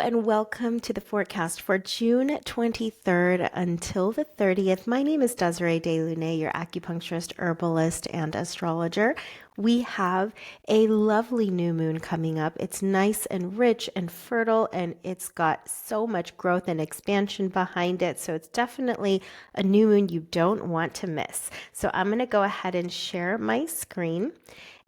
and welcome to the forecast for June 23rd until the 30th. My name is Desiree de Lunae, your acupuncturist, herbalist, and astrologer. We have a lovely new moon coming up. It's nice and rich and fertile, and it's got so much growth and expansion behind it. So it's definitely a new moon you don't want to miss. So I'm going to go ahead and share my screen.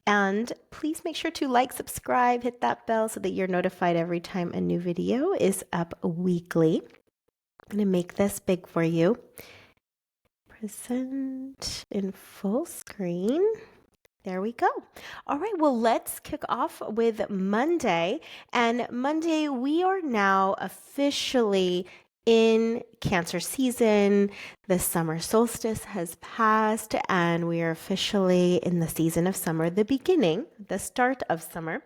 And please make sure to like, subscribe, hit that bell so that you're notified every time a new video is up weekly. I'm going to make this big for you. Present in full screen. There we go. All right, well, let's kick off with Monday. And Monday, we are now officially in Cancer season. The summer solstice has passed, and we are officially in the season of summer, the beginning, the start of summer.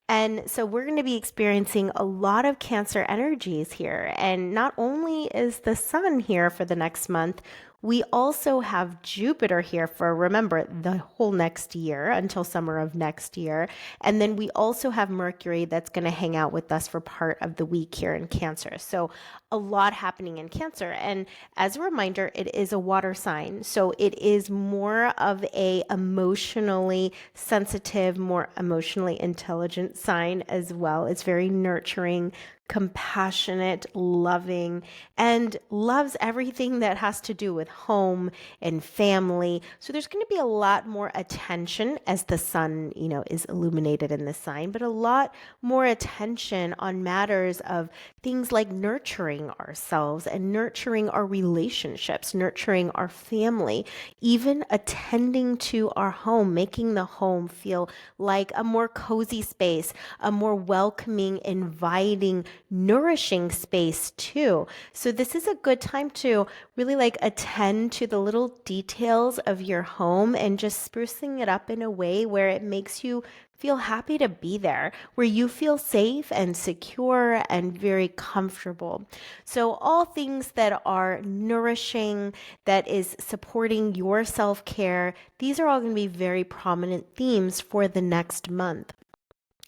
And so we're going to be experiencing a lot of Cancer energies here. And not only is the sun here for the next month, we also have Jupiter here for, remember, the whole next year until summer of next year. And then we also have Mercury that's going to hang out with us for part of the week here in Cancer. So a lot happening in Cancer. And as a reminder, it is a water sign. So it is more of a emotionally sensitive, more emotionally intelligent sign as well. It's very nurturing, compassionate, loving, and loves everything that has to do with home and family. So there's going to be a lot more attention as the sun, is illuminated in the sign, but a lot more attention on matters of things like nurturing ourselves and nurturing our relationships, nurturing our family, even attending to our home, making the home feel like a more cozy space, a more welcoming, inviting, nourishing space too. So this is a good time to really attend to the little details of your home and just sprucing it up in a way where it makes you feel happy to be there, where you feel safe and secure and very comfortable. So all things that are nourishing, that is supporting your self-care, these are all going to be very prominent themes for the next month.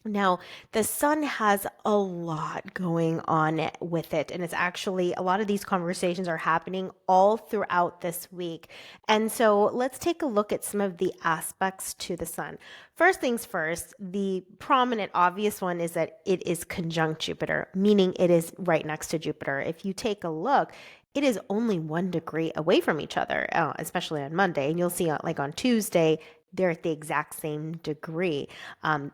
Now, the sun has a lot going on with it, and it's actually a lot of these conversations are happening all throughout this week. And so let's take a look at some of the aspects to the sun. First things first, the prominent, obvious one is that it is conjunct Jupiter, meaning it is right next to Jupiter. If you take a look, it is only 1 degree away from each other, especially on Monday. And you'll see on Tuesday, they're at the exact same degree.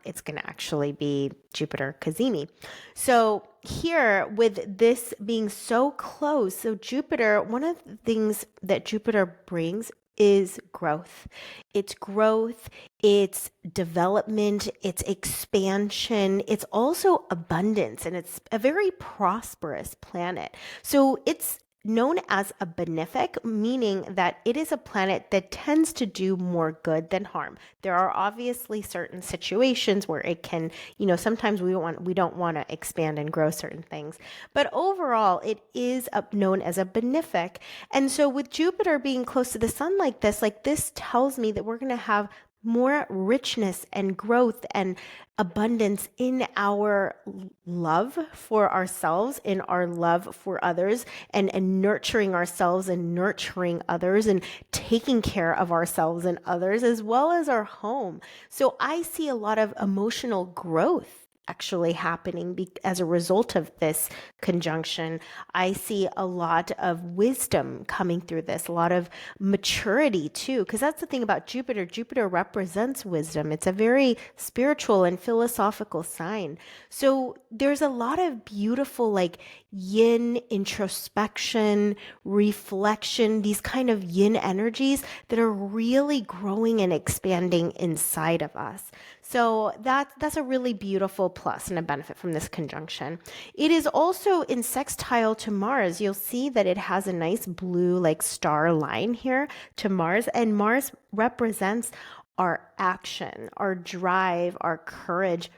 It's going to actually be Jupiter Cazimi. So here, with this being so close, so Jupiter, one of the things that Jupiter brings is growth. It's growth, it's development, it's expansion, it's also abundance, and it's a very prosperous planet. So it's known as a benefic, meaning that it is a planet that tends to do more good than harm. There are obviously certain situations where it can, sometimes we don't want to expand and grow certain things, but overall it is known as a benefic. And so with Jupiter being close to the sun like this tells me that we're going to have more richness and growth and abundance in our love for ourselves, in our love for others, and nurturing ourselves and nurturing others and taking care of ourselves and others, as well as our home. So I see a lot of emotional growth actually happening as a result of this conjunction. I see a lot of wisdom coming through this, a lot of maturity too, because that's the thing about Jupiter. Jupiter represents wisdom. It's a very spiritual and philosophical sign. So there's a lot of beautiful yin introspection, reflection, these kind of yin energies that are really growing and expanding inside of us. So that's a really beautiful plus and a benefit from this conjunction. It is also in sextile to Mars. You'll see that it has a nice blue star line here to Mars, and Mars represents our action, our drive, our courage.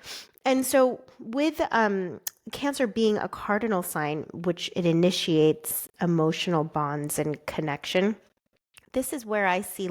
And so with Cancer being a cardinal sign, which it initiates emotional bonds and connection, this is where I see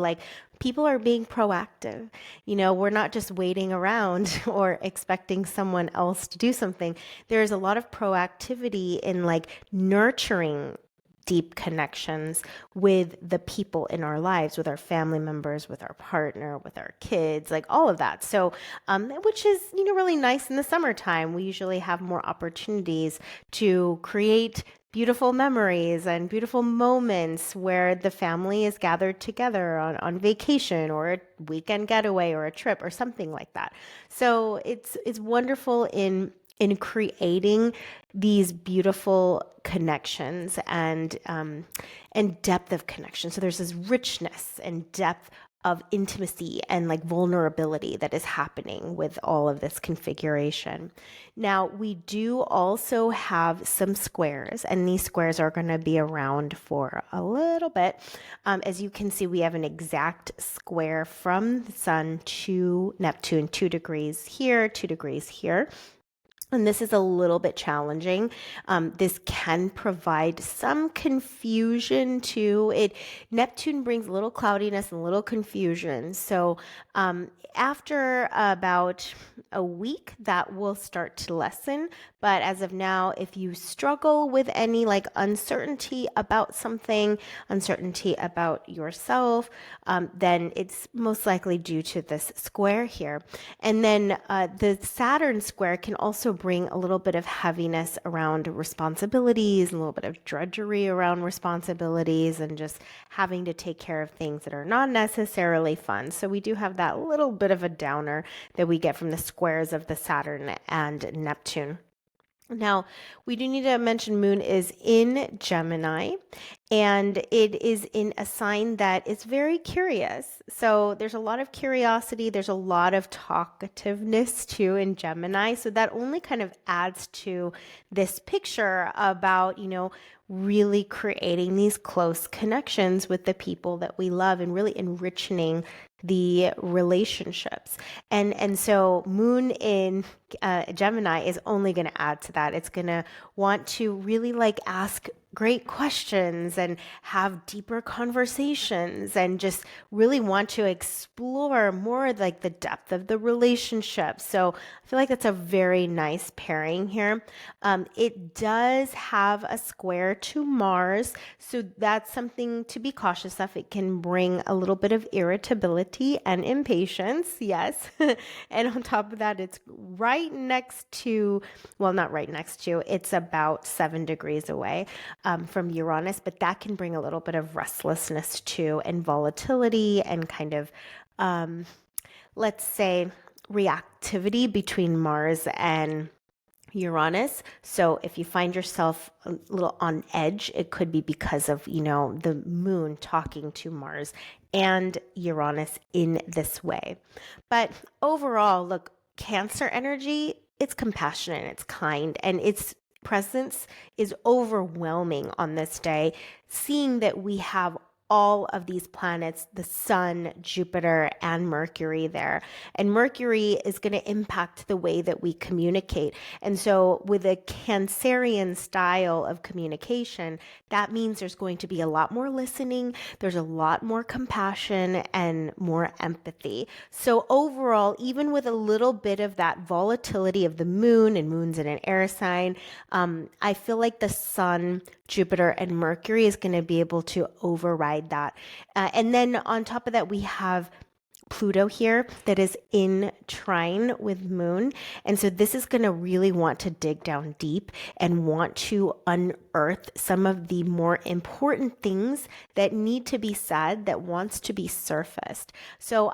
people are being proactive. We're not just waiting around or expecting someone else to do something. There's a lot of proactivity in like nurturing deep connections with the people in our lives, with our family members, with our partner, with our kids, like all of that. So, which is, really nice in the summertime. We usually have more opportunities to create beautiful memories and beautiful moments where the family is gathered together on vacation or a weekend getaway or a trip or something like that. So it's wonderful in creating these beautiful connections and depth of connection. So there's this richness and depth of intimacy and like vulnerability that is happening with all of this configuration. Now, we do also have some squares, and these squares are going to be around for a little bit. As you can see, we have an exact square from the Sun to Neptune, 2 degrees here, 2 degrees here. And this is a little bit challenging. This can provide some confusion too. Neptune brings a little cloudiness and a little confusion. So after about a week, that will start to lessen. But as of now, if you struggle with any like uncertainty about something, uncertainty about yourself, then it's most likely due to this square here. And then the Saturn square can also bring a little bit of heaviness around responsibilities, a little bit of drudgery around responsibilities, and just having to take care of things that are not necessarily fun. So we do have that little bit of a downer that we get from the squares of the Saturn and Neptune. Now, we do need to mention Moon is in Gemini, and it is in a sign that is very curious. So there's a lot of curiosity, there's a lot of talkativeness too in Gemini. So that only kind of adds to this picture about, really creating these close connections with the people that we love and really enriching the relationships. And so Moon in Gemini is only going to add to that. It's going to want to really like ask great questions and have deeper conversations and just really want to explore more like the depth of the relationship. So I feel like that's a very nice pairing here. It does have a square to Mars, so that's something to be cautious of. It can bring a little bit of irritability and impatience, yes. And on top of that, it's right next to, well, not right next to, it's about 7 degrees away from Uranus, but that can bring a little bit of restlessness too, and volatility and kind of, let's say, reactivity between Mars and Uranus. So if you find yourself a little on edge, it could be because of, the Moon talking to Mars and Uranus in this way. But overall, look, Cancer energy, it's compassionate, it's kind, and its presence is overwhelming on this day, seeing that we have all of these planets, the Sun, Jupiter, and Mercury there. And Mercury is going to impact the way that we communicate. And so with a Cancerian style of communication, that means there's going to be a lot more listening, there's a lot more compassion and more empathy. So overall, even with a little bit of that volatility of the Moon, and Moon's in an air sign, I feel like the Sun, Jupiter, and Mercury is going to be able to override that. And then on top of that, we have Pluto here that is in trine with Moon. And so this is going to really want to dig down deep and want to unearth some of the more important things that need to be said, that wants to be surfaced. So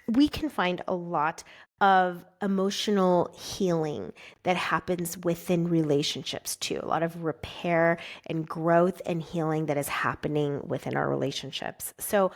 we can find a lot of emotional healing that happens within relationships too. A lot of repair and growth and healing that is happening within our relationships. So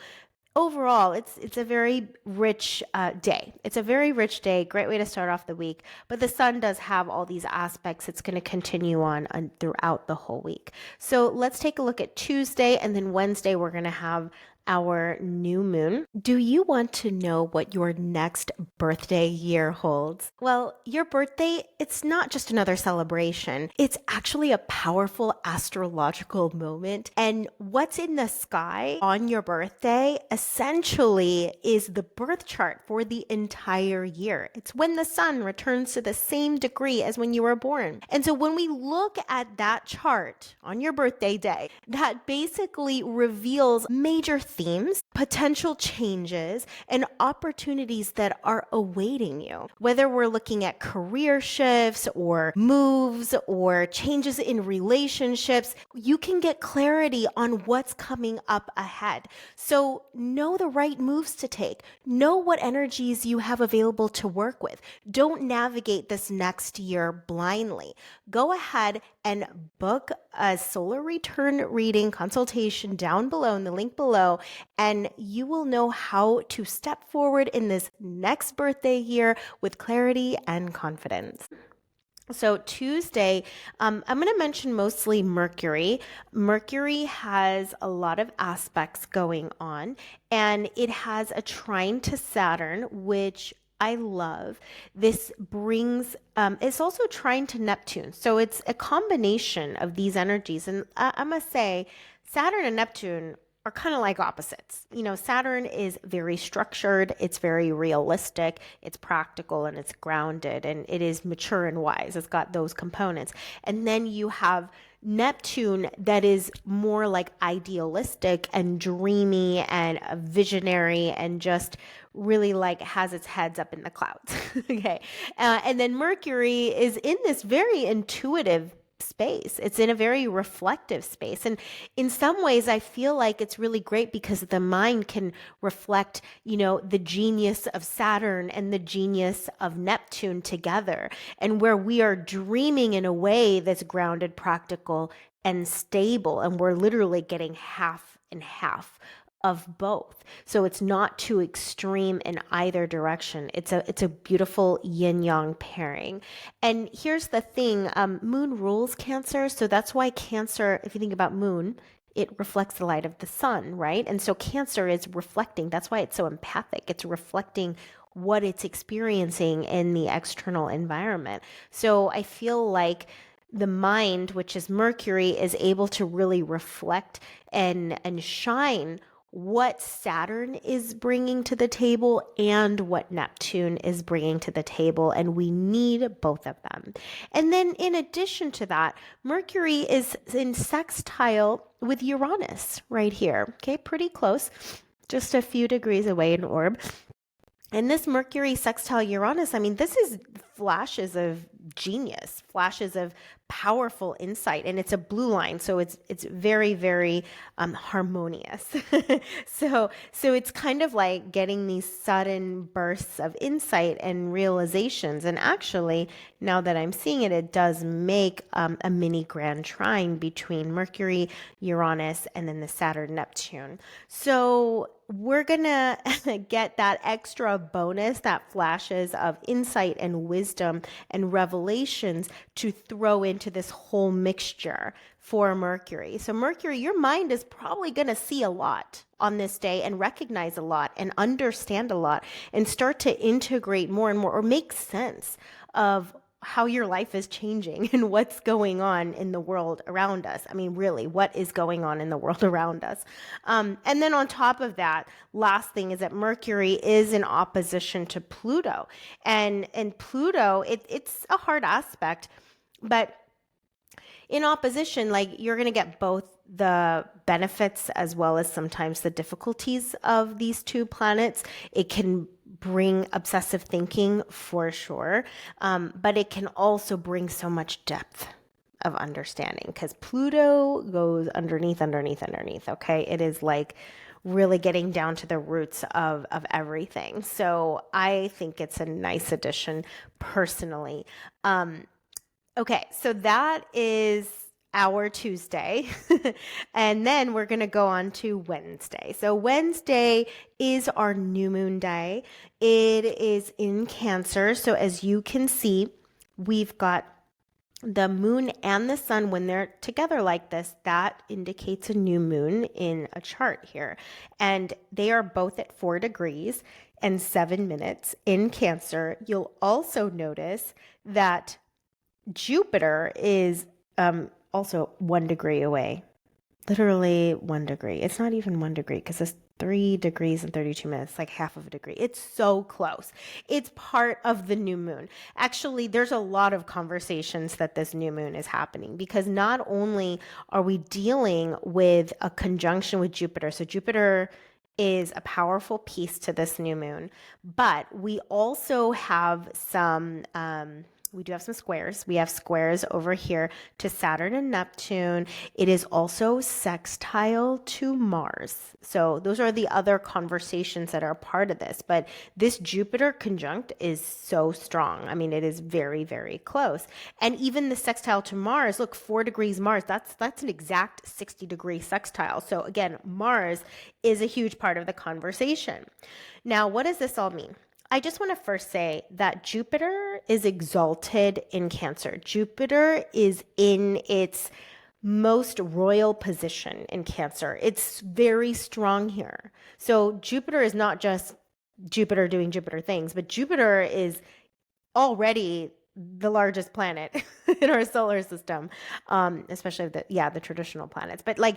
overall, it's a very rich day. It's a very rich day, great way to start off the week. But the Sun does have all these aspects. It's going to continue on throughout the whole week. So let's take a look at Tuesday, and then Wednesday we're going to have our new moon. Do you want to know what your next birthday year holds? Well, your birthday, it's not just another celebration. It's actually a powerful astrological moment. And what's in the sky on your birthday essentially is the birth chart for the entire year. It's when the sun returns to the same degree as when you were born. And so when we look at that chart on your birthday day, that basically reveals major themes, potential changes, and opportunities that are awaiting you. Whether we're looking at career shifts or moves or changes in relationships, you can get clarity on what's coming up ahead. So know the right moves to take. Know what energies you have available to work with. Don't navigate this next year blindly. Go ahead and book a solar return reading consultation down below in the link below, and you will know how to step forward in this next birthday year with clarity and confidence. So Tuesday, I'm going to mention mostly Mercury. Mercury has a lot of aspects going on, and it has a trine to Saturn, which I love. This brings, it's also trying to Neptune. So it's a combination of these energies. And I must say, Saturn and Neptune are kind of like opposites. You know, Saturn is very structured, it's very realistic, it's practical, and it's grounded, and it is mature and wise. It's got those components. And then you have Neptune that is more like idealistic and dreamy and visionary and just really like has its heads up in the clouds. Okay. And then Mercury is in this very intuitive space. It's in a very reflective space. And in some ways, I feel like it's really great because the mind can reflect, you know, the genius of Saturn and the genius of Neptune together. And where we are dreaming in a way that's grounded, practical, and stable. And we're literally getting half and half of both. So it's not too extreme in either direction. It's a beautiful yin yang pairing. And here's the thing, moon rules Cancer. So that's why Cancer, if you think about moon, it reflects the light of the sun, right? And so Cancer is reflecting. That's why it's so empathic. It's reflecting what it's experiencing in the external environment. So I feel like the mind, which is Mercury, is able to really reflect and shine what Saturn is bringing to the table and what Neptune is bringing to the table. And we need both of them. And then in addition to that, Mercury is in sextile with Uranus right here. Okay, pretty close, just a few degrees away in orb. And this Mercury sextile Uranus, I mean, this is flashes of genius, flashes of powerful insight, and it's a blue line, so it's very, very harmonious. So it's kind of like getting these sudden bursts of insight and realizations. And actually, now that I'm seeing it, it does make a mini grand trine between Mercury, Uranus, and then the Saturn Neptune. So we're gonna get that extra bonus, that flashes of insight and wisdom and revelations to throw into this whole mixture for Mercury. So Mercury, your mind is probably gonna see a lot on this day and recognize a lot and understand a lot and start to integrate more and more or make sense of how your life is changing and what's going on in the world around us. I mean, really, what is going on in the world around us? And then on top of that, last thing is that Mercury is in opposition to Pluto. And Pluto, it's a hard aspect, but in opposition, like you're going to get both the benefits as well as sometimes the difficulties of these two planets. It can bring obsessive thinking for sure, but it can also bring so much depth of understanding because Pluto goes underneath. Okay, it is like really getting down to the roots of everything. So I think it's a nice addition personally. Okay, so that is our Tuesday. And then we're going to go on to Wednesday. So Wednesday is our new moon day. It is in Cancer. So as you can see, we've got the moon and the sun, when they're together like this, that indicates a new moon in a chart here. And they are both at 4 degrees and 7 minutes in Cancer. You'll also notice that Jupiter is also 1 degree away. Literally 1 degree. It's not even 1 degree because it's 3 degrees and 32 minutes, like half of a degree. It's so close. It's part of the new moon. Actually, there's a lot of conversations that this new moon is happening because not only are we dealing with a conjunction with Jupiter, so Jupiter is a powerful piece to this new moon, but we also have we do have some squares. We have squares over here to Saturn and Neptune. It is also sextile to Mars. So those are the other conversations that are part of this. But this Jupiter conjunct is so strong. I mean, it is very, very close. And even the sextile to Mars, look, 4 degrees Mars, that's an exact 60-degree sextile. So again, Mars is a huge part of the conversation. Now, what does this all mean? I just want to first say that Jupiter is exalted in Cancer. Jupiter is in its most royal position in Cancer. It's very strong here. So Jupiter is not just Jupiter doing Jupiter things, but Jupiter is already the largest planet in our solar system, especially the traditional planets. But like,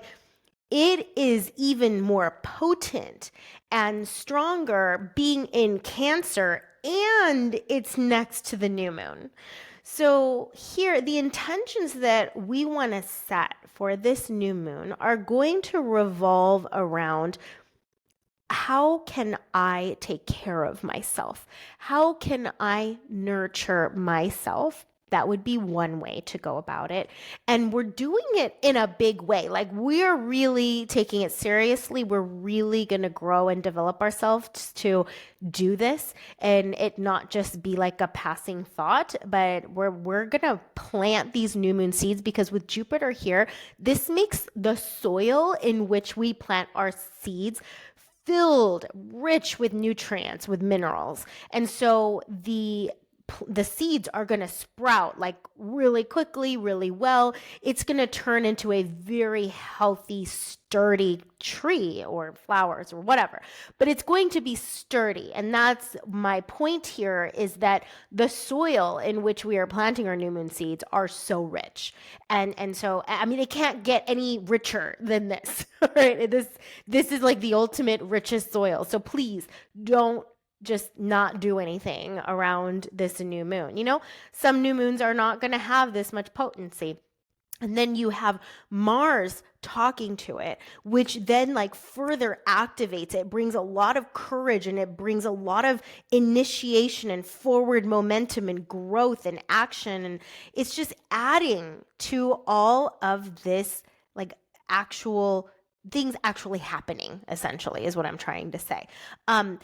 it is even more potent and stronger being in Cancer, and it's next to the new moon. So here, the intentions that we want to set for this new moon are going to revolve around: how can I take care of myself? How can I nurture myself? That would be one way to go about it. And we're doing it in a big way. Like, we're really taking it seriously. We're really going to grow and develop ourselves to do this and it not just be like a passing thought, but we're going to plant these new moon seeds, because with Jupiter here, this makes the soil in which we plant our seeds filled, rich with nutrients, with minerals. And so the seeds are going to sprout like really quickly, really well. It's going to turn into a very healthy, sturdy tree or flowers or whatever, but it's going to be sturdy. And that's my point here, is that the soil in which we are planting our new moon seeds are so rich. And so, I mean, it can't get any richer than this, right? This is like the ultimate richest soil. So please don't just not do anything around this new moon. You know, some new moons are not going to have this much potency. And then you have Mars talking to it, which then like further activates it, brings a lot of courage, and it brings a lot of initiation and forward momentum and growth and action. And it's just adding to all of this, like, actual things actually happening, essentially, is what I'm trying to say. And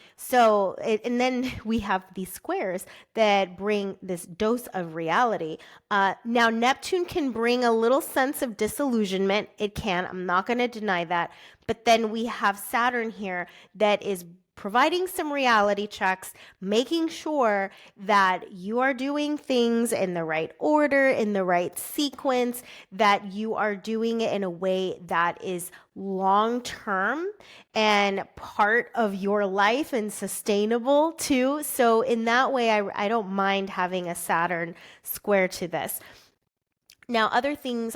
then we have these squares that bring this dose of reality. Now, Neptune can bring a little sense of disillusionment. It can. I'm not going to deny that. But then we have Saturn here that is providing some reality checks, making sure that you are doing things in the right order, in the right sequence, that you are doing it in a way that is long-term and part of your life and sustainable too. So in that way, I don't mind having a Saturn square to this. Now, other themes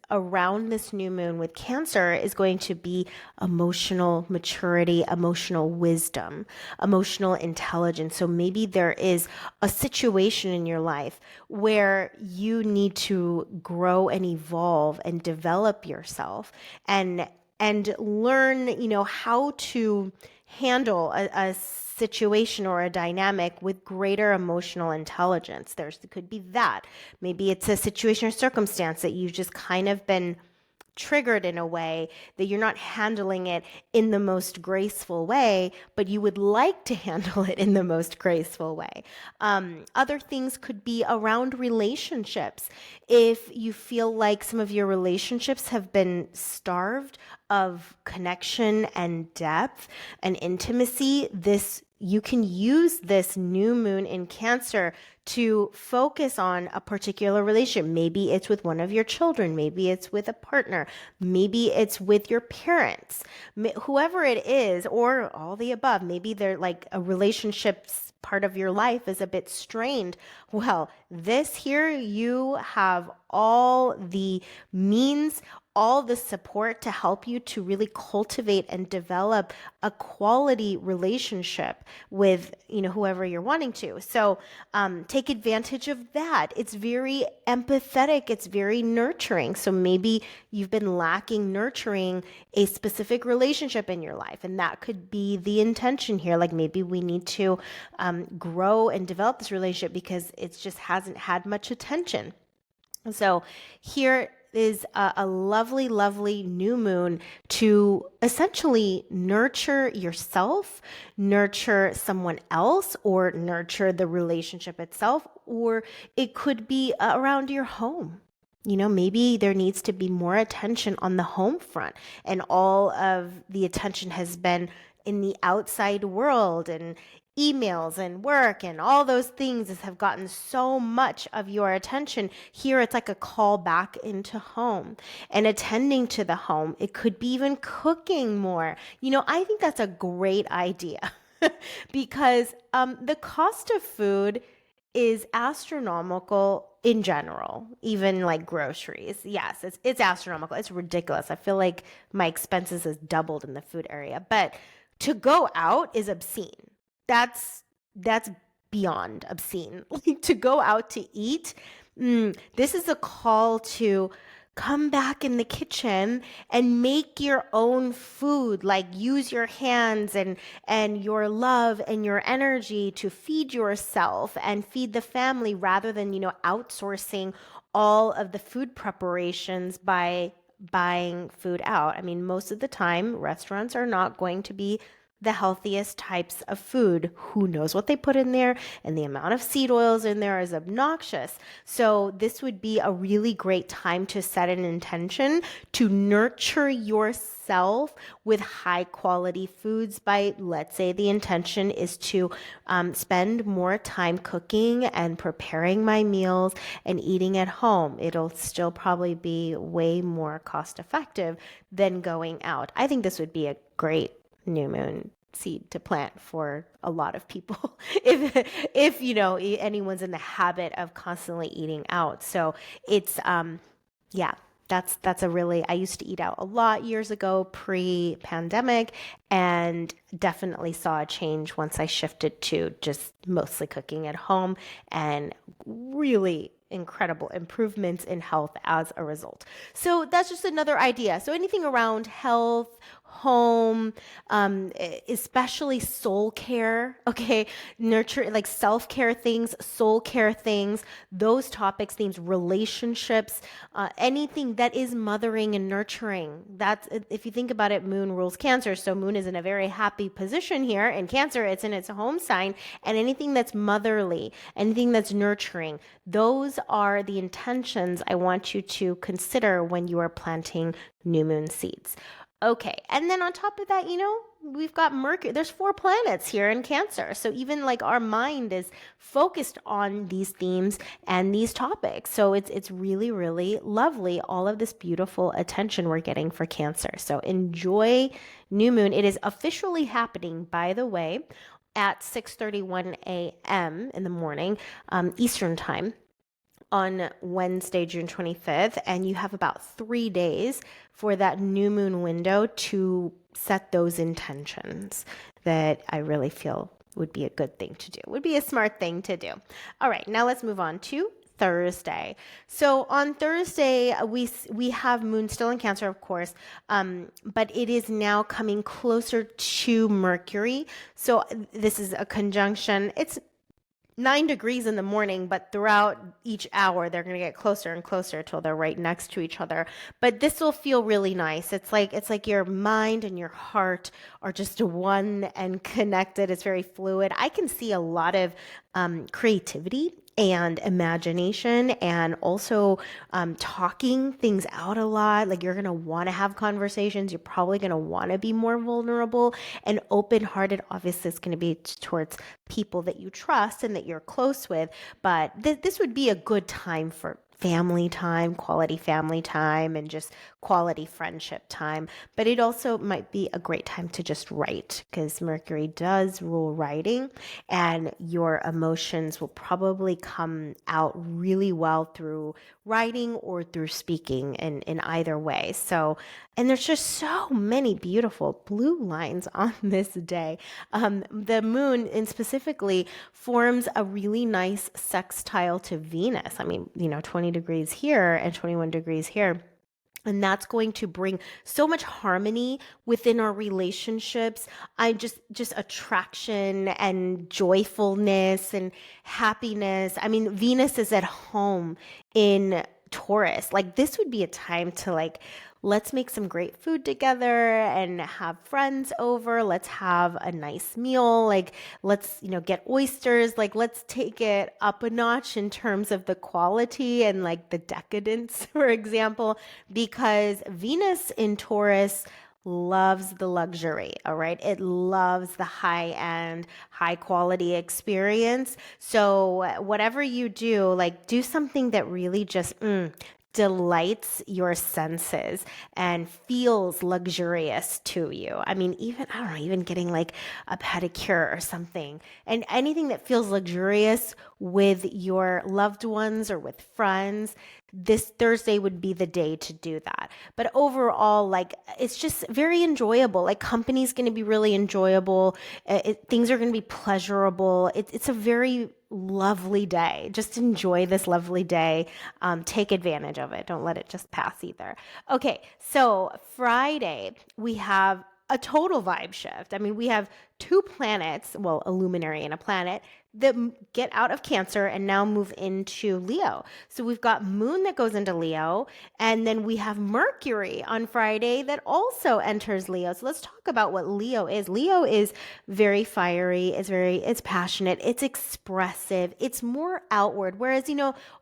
around this new moon with Cancer is going to be emotional maturity, emotional wisdom, emotional intelligence. So maybe there is a situation in your life where you need to grow and evolve and develop yourself and learn, how to handle a situation or a dynamic with greater emotional intelligence. There could be that. Maybe it's a situation or circumstance that you've just kind of been triggered in a way that you're not handling it in the most graceful way, but you would like to handle it in the most graceful way. Other things could be around relationships. If you feel like some of your relationships have been starved of connection and depth and intimacy, this you can use this new moon in Cancer to focus on a particular relationship. Maybe it's with one of your children, maybe it's with a partner, maybe it's with your parents, whoever it is, or all the above. Maybe they're like a relationship's part of your life is a bit strained. Well, this here, you have all the means, all the support to help you to really cultivate and develop a quality relationship with, whoever you're wanting to. So take advantage of that. It's very empathetic. It's very nurturing. So maybe you've been lacking nurturing a specific relationship in your life, and that could be the intention here. Like maybe we need to grow and develop this relationship because it just hasn't had much attention. So here is a lovely, lovely new moon to essentially nurture yourself, nurture someone else, or nurture the relationship itself, or it could be around your home. Maybe there needs to be more attention on the home front, and all of the attention has been in the outside world and emails and work and all those things have gotten so much of your attention. Here it's like a call back into home and attending to the home. It could be even cooking more. I think that's a great idea because the cost of food is astronomical in general, even like groceries. Yes, it's astronomical. It's ridiculous. I feel like my expenses has doubled in the food area, but to go out is obscene. That's beyond obscene. Like to go out to eat, this is a call to come back in the kitchen and make your own food. Like use your hands and your love and your energy to feed yourself and feed the family, rather than outsourcing all of the food preparations by buying food out. I mean, most of the time restaurants are not going to be the healthiest types of food. Who knows what they put in there? And the amount of seed oils in there is obnoxious. So this would be a really great time to set an intention to nurture yourself with high quality foods by, let's say the intention is to spend more time cooking and preparing my meals and eating at home. It'll still probably be way more cost effective than going out. I think this would be a great new moon seed to plant for a lot of people if anyone's in the habit of constantly eating out. So it's yeah, that's a really, I used to eat out a lot years ago pre-pandemic, and definitely saw a change once I shifted to just mostly cooking at home, and really incredible improvements in health as a result. So that's just another idea. So anything around health, home, especially soul care, okay, nurture, like self-care things, soul care things, those topics, themes, relationships, anything that is mothering and nurturing. That's, if you think about it, moon rules Cancer, so moon is in a very happy position here. In Cancer, it's in its home sign, and anything that's motherly, anything that's nurturing, those are the intentions I want you to consider when you are planting new moon seeds. Okay, and then on top of that, we've got Mercury. There's 4 planets here in Cancer. So even like our mind is focused on these themes and these topics. So it's really, really lovely, all of this beautiful attention we're getting for Cancer. So enjoy new moon. It is officially happening, by the way, at 6:31 a.m. in the morning, Eastern time, on Wednesday, June 25th, and you have about 3 days for that new moon window to set those intentions that I really feel would be a good thing to do, would be a smart thing to do. All right, now let's move on to Thursday. So on Thursday, we have moon still in Cancer, of course, but it is now coming closer to Mercury. So this is a conjunction. It's 9 degrees in the morning, but throughout each hour, they're going to get closer and closer until they're right next to each other. But this will feel really nice. It's like your mind and your heart are just one and connected. It's very fluid. I can see a lot of creativity and imagination, and also talking things out a lot. Like you're going to want to have conversations. You're probably going to want to be more vulnerable and open hearted. Obviously, it's going to be towards people that you trust and that you're close with. But this would be a good time for family time, and just quality friendship time. But it also might be a great time to just write, because Mercury does rule writing, and your emotions will probably come out really well through writing or through speaking, in either way. So, and there's just so many beautiful blue lines on this day. The moon, and specifically, forms a really nice sextile to Venus. I mean, 20 degrees here and 21 degrees here. And that's going to bring so much harmony within our relationships. I just attraction and joyfulness and happiness. I mean, Venus is at home in Taurus. Like this would be a time to like, let's make some great food together and have friends over. Let's have a nice meal. Like let's, get oysters. Like let's take it up a notch in terms of the quality and like the decadence, for example, because Venus in Taurus loves the luxury, all right? It loves the high end, high quality experience. So whatever you do, like do something that really just delights your senses and feels luxurious to you. I mean, even, I don't know, even getting like a pedicure or something, and anything that feels luxurious with your loved ones or with friends. This Thursday would be the day to do that. But overall, like it's just very enjoyable. Like company's going to be really enjoyable. Things are going to be pleasurable. It's a very lovely day. Just enjoy this lovely day. Take advantage of it. Don't let it just pass either. Okay, so Friday, we have a total vibe shift. I mean, we have two planets, well, a luminary and a planet, that get out of Cancer and now move into Leo. So we've got Moon that goes into Leo, and then we have Mercury on Friday that also enters Leo. So let's talk about what Leo is. Leo is very fiery, it's passionate, it's expressive, it's more outward. Whereas,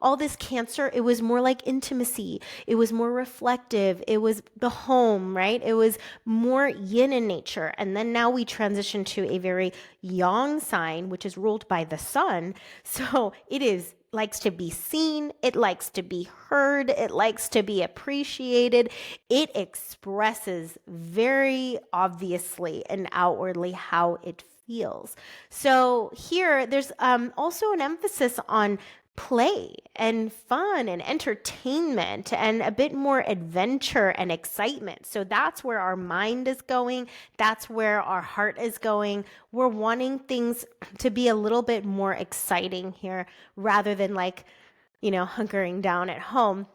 all this Cancer, it was more like intimacy, it was more reflective, it was the home, right? It was more yin in nature. And then now we transition to a very yang sign, which is ruled by the sun. So it likes to be seen, it likes to be heard, it likes to be appreciated. It expresses very obviously and outwardly how it feels. So here there's also an emphasis on play and fun and entertainment and a bit more adventure and excitement. So that's where our mind is going. That's where our heart is going. We're wanting things to be a little bit more exciting here rather than like, hunkering down at home.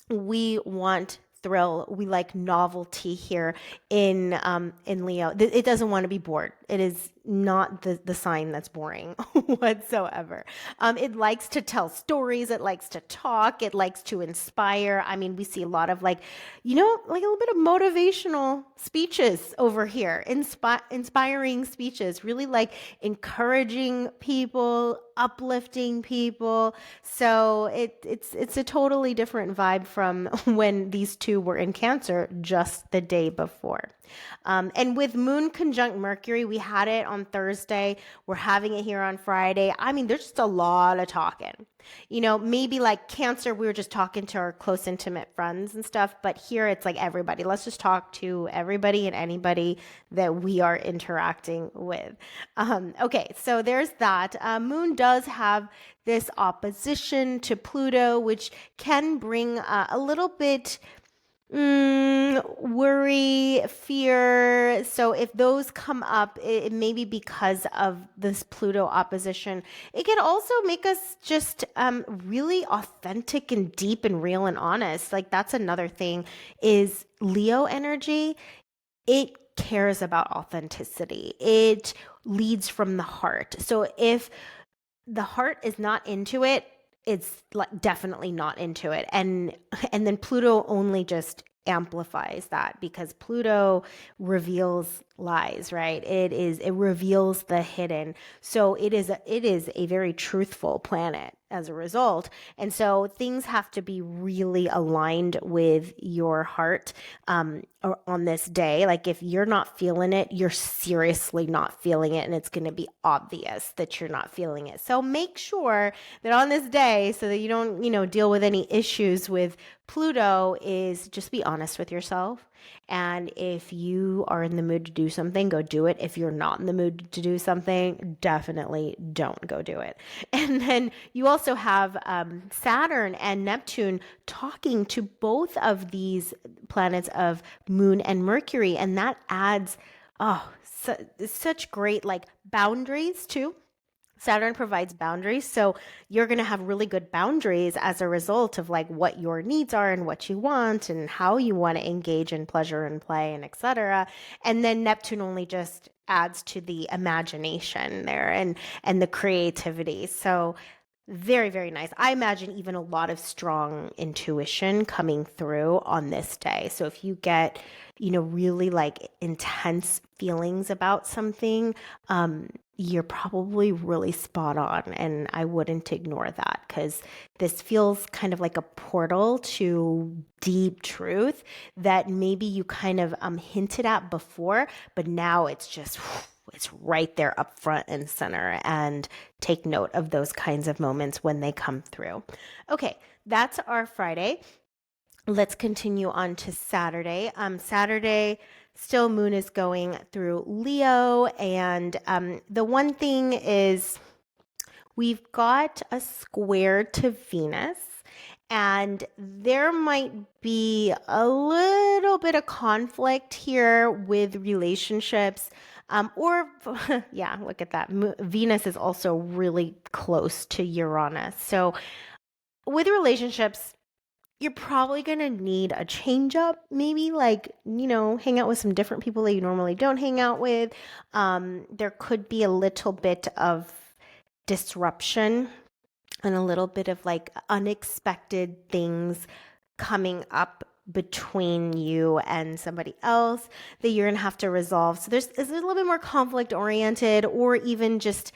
We want thrill. We like novelty here in Leo. It doesn't want to be bored. It is not the sign that's boring whatsoever. It likes to tell stories. It likes to talk. It likes to inspire. I mean, we see a lot of like a little bit of motivational speeches over here, inspiring speeches, really like encouraging people, uplifting people. So it's a totally different vibe from when these two were in Cancer just the day before. And with Moon conjunct Mercury, we had it on Thursday. We're having it here on Friday. I mean, there's just a lot of talking. Maybe like Cancer, we were just talking to our close, intimate friends and stuff. But here it's like everybody. Let's just talk to everybody and anybody that we are interacting with. Okay, so there's that. Moon does have this opposition to Pluto, which can bring a little bit worry, fear. So if those come up, it may be because of this Pluto opposition. It can also make us just really authentic and deep and real and honest. Like that's another thing is Leo energy. It cares about authenticity. It leads from the heart. So if the heart is not into it, it's like definitely not into it. And then Pluto only just amplifies that, because Pluto reveals lies, right? It reveals the hidden. So it is a very truthful planet. as a result. And so things have to be really aligned with your heart on this day. Like if you're not feeling it, you're seriously not feeling it, and it's going to be obvious that you're not feeling it. So make sure that on this day, so that you don't, deal with any issues with Pluto, is just be honest with yourself. And if you are in the mood to do something, go do it. If you're not in the mood to do something, definitely don't go do it. And then you also have Saturn and Neptune talking to both of these planets of Moon and Mercury. And that adds, such great like boundaries too. Saturn provides boundaries. So you're going to have really good boundaries as a result of like what your needs are and what you want and how you want to engage in pleasure and play and etc. And then Neptune only just adds to the imagination there and the creativity. So very, very nice. I imagine even a lot of strong intuition coming through on this day. So if you get, really like intense feelings about something, you're probably really spot on. And I wouldn't ignore that, because this feels kind of like a portal to deep truth that maybe you kind of hinted at before, but now it's just it's right there up front and center, and take note of those kinds of moments when they come through. Okay, that's our Friday. Let's continue on to Saturday. Saturday, still moon is going through Leo, and the one thing is we've got a square to Venus, and there might be a little bit of conflict here with relationships. Yeah, look at that. Venus is also really close to Uranus. So with relationships, you're probably going to need a change up, maybe like, hang out with some different people that you normally don't hang out with. There could be a little bit of disruption and a little bit of like unexpected things coming up between you and somebody else that you're going to have to resolve. So it's a little bit more conflict oriented, or even just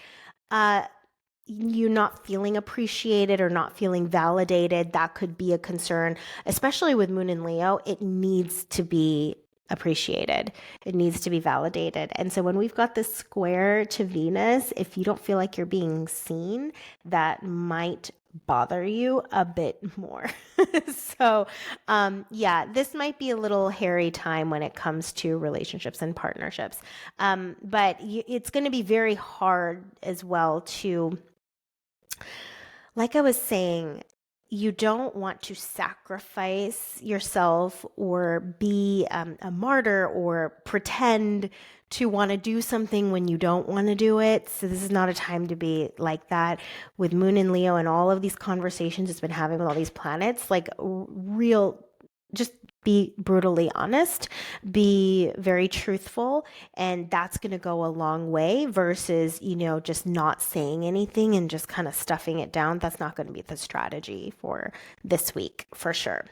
you not feeling appreciated or not feeling validated. That could be a concern, especially with Moon in Leo. It needs to be appreciated. It needs to be validated. And so when we've got this square to Venus, if you don't feel like you're being seen, that might bother you a bit more. So, this might be a little hairy time when it comes to relationships and partnerships. But it's going to be very hard as well to, like I was saying, you don't want to sacrifice yourself or be a martyr or pretend to want to do something when you don't want to do it. So this is not a time to be like that. With Moon in Leo and all of these conversations it's been having with all these planets, like just be brutally honest, be very truthful, and that's going to go a long way versus, just not saying anything and just kind of stuffing it down. That's not going to be the strategy for this week for sure.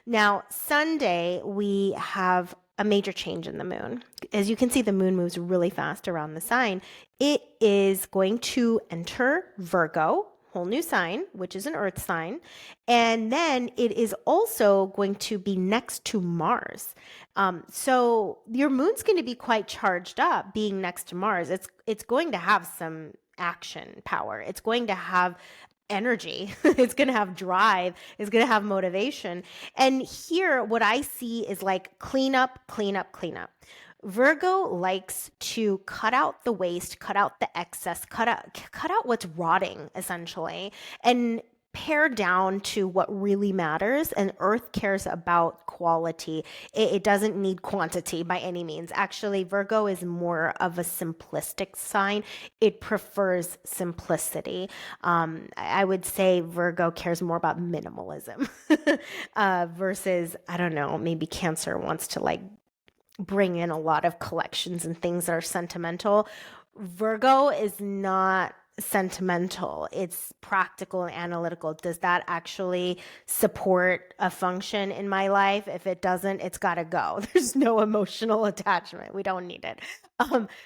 Now, Sunday, we have a major change in the moon. As you can see, the moon moves really fast around the sign. It is going to enter Virgo, whole new sign, which is an earth sign. And then it is also going to be next to Mars. So your moon's going to be quite charged up being next to Mars. It's going to have some action power. It's going to have energy. It's going to have drive. It's going to have motivation. And here, what I see is like clean up, clean up, clean up. Virgo likes to cut out the waste, cut out the excess, cut out what's rotting, essentially, and pare down to what really matters. And Earth cares about quality. It doesn't need quantity by any means. Actually, Virgo is more of a simplistic sign. It prefers simplicity. I would say Virgo cares more about minimalism versus, I don't know, maybe Cancer wants to like bring in a lot of collections and things that are sentimental. Virgo is not sentimental. It's practical and analytical. Does that actually support a function in my life? If it doesn't, it's got to go. There's no emotional attachment. We don't need it.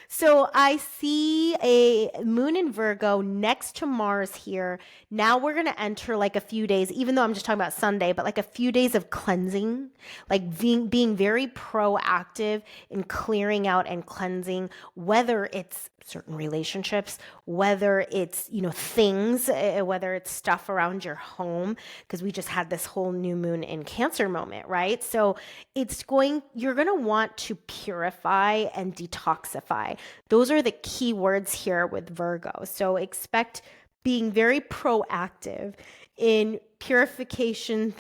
So I see a moon in Virgo next to Mars here. Now we're going to enter like a few days, even though I'm just talking about Sunday, but like a few days of cleansing, like being very proactive in clearing out and cleansing, whether it's certain relationships, whether it's, things, whether it's stuff around your home, because we just had this whole new moon in Cancer moment, right? So you're going to want to purify and detoxify. Those are the key words here with Virgo. So expect being very proactive in purification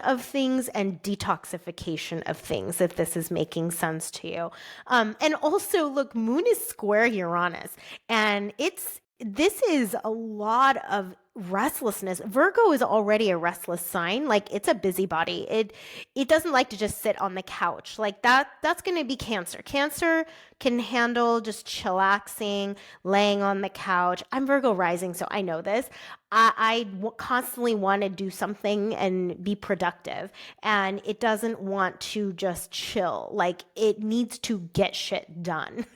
of things and detoxification of things, if this is making sense to you. And also, look, moon is square Uranus, and this is a lot of restlessness. Virgo is already a restless sign. Like, it's a busybody. It doesn't like to just sit on the couch. Like that's going to be Cancer. Cancer can handle just chillaxing, laying on the couch. I'm Virgo rising, so I know this. I constantly want to do something and be productive, and it doesn't want to just chill. Like, it needs to get shit done,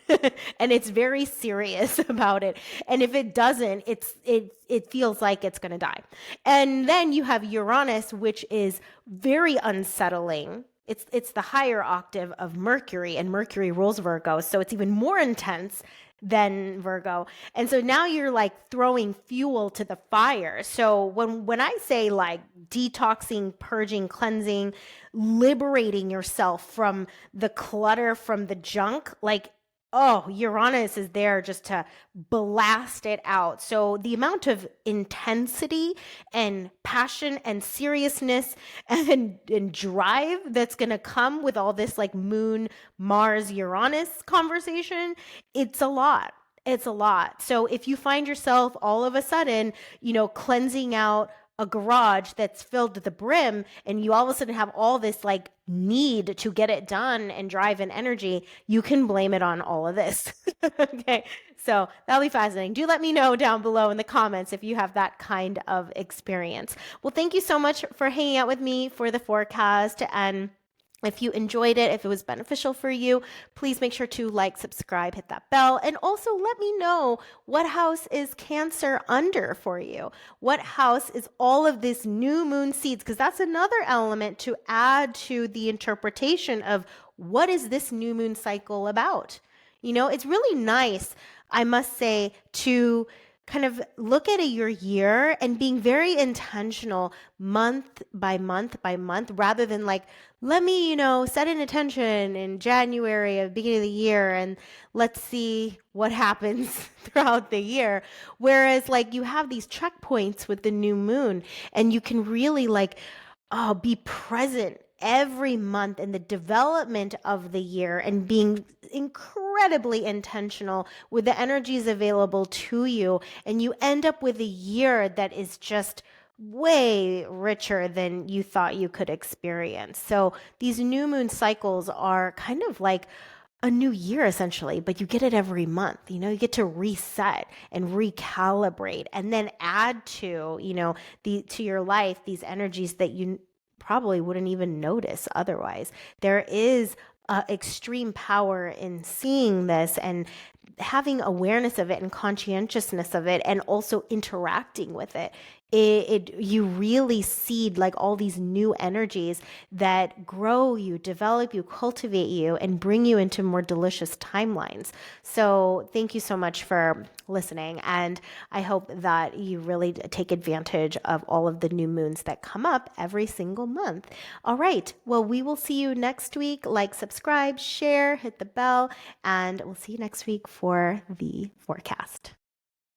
and it's very serious about it. And if it doesn't, it feels like it's going to die. And then you have Uranus, which is very unsettling. It's the higher octave of Mercury, and Mercury rules Virgo, so it's even more intense than Virgo. And so now you're like throwing fuel to the fire. So when I say like detoxing, purging, cleansing, liberating yourself from the clutter, from the junk, like, oh, Uranus is there just to blast it out. So the amount of intensity and passion and seriousness and drive that's going to come with all this like moon, Mars, Uranus conversation, it's a lot. It's a lot. So if you find yourself all of a sudden, cleansing out a garage that's filled to the brim, and you all of a sudden have all this like need to get it done and drive and energy, you can blame it on all of this. Okay. So that'll be fascinating. Do let me know down below in the comments if you have that kind of experience. Well, thank you so much for hanging out with me for the forecast. And if you enjoyed it, if it was beneficial for you, please make sure to like, subscribe, hit that bell, and also let me know what house is Cancer under for you. What house is all of this new moon seeds? Because that's another element to add to the interpretation of what is this new moon cycle about. It's really nice, I must say, to kind of look at your year and being very intentional month by month by month, rather than like, let me, set an intention in January of beginning of the year and let's see what happens throughout the year. Whereas like you have these checkpoints with the new moon, and you can really like, be present every month in the development of the year and being incredibly intentional with the energies available to you. And you end up with a year that is just way richer than you thought you could experience. So these new moon cycles are kind of like a new year essentially, but you get it every month. You get to reset and recalibrate, and then add to, to your life these energies that you probably wouldn't even notice otherwise. There is extreme power in seeing this and having awareness of it and conscientiousness of it, and also interacting with it. You really seed like all these new energies that grow you, develop you, cultivate you, and bring you into more delicious timelines. So thank you so much for listening, and I hope that you really take advantage of all of the new moons that come up every single month. All right, well, we will see you next week. Like, subscribe, share, hit the bell, and we'll see you next week for the forecast.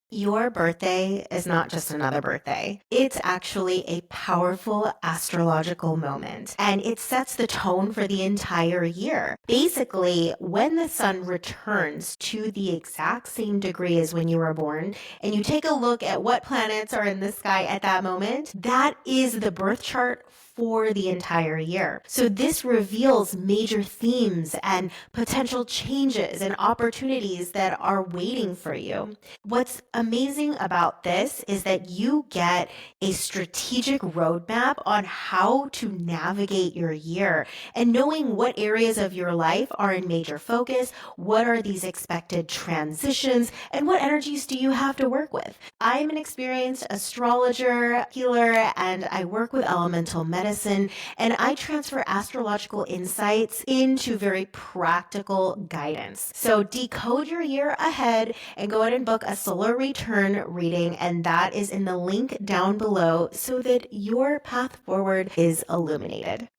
Your birthday is not just another birthday. It's actually a powerful astrological moment, and it sets the tone for the entire year. Basically, when the sun returns to the exact same degree as when you were born, and you take a look at what planets are in the sky at that moment, that is the birth chart for the entire year. So this reveals major themes and potential changes and opportunities that are waiting for you. What's amazing about this is that you get a strategic roadmap on how to navigate your year and knowing what areas of your life are in major focus, what are these expected transitions, and what energies do you have to work with. I'm an experienced astrologer, healer, and I work with elemental medicine, and I transfer astrological insights into very practical guidance. So decode your year ahead and go ahead and book a solar return reading, and that is in the link down below so that your path forward is illuminated.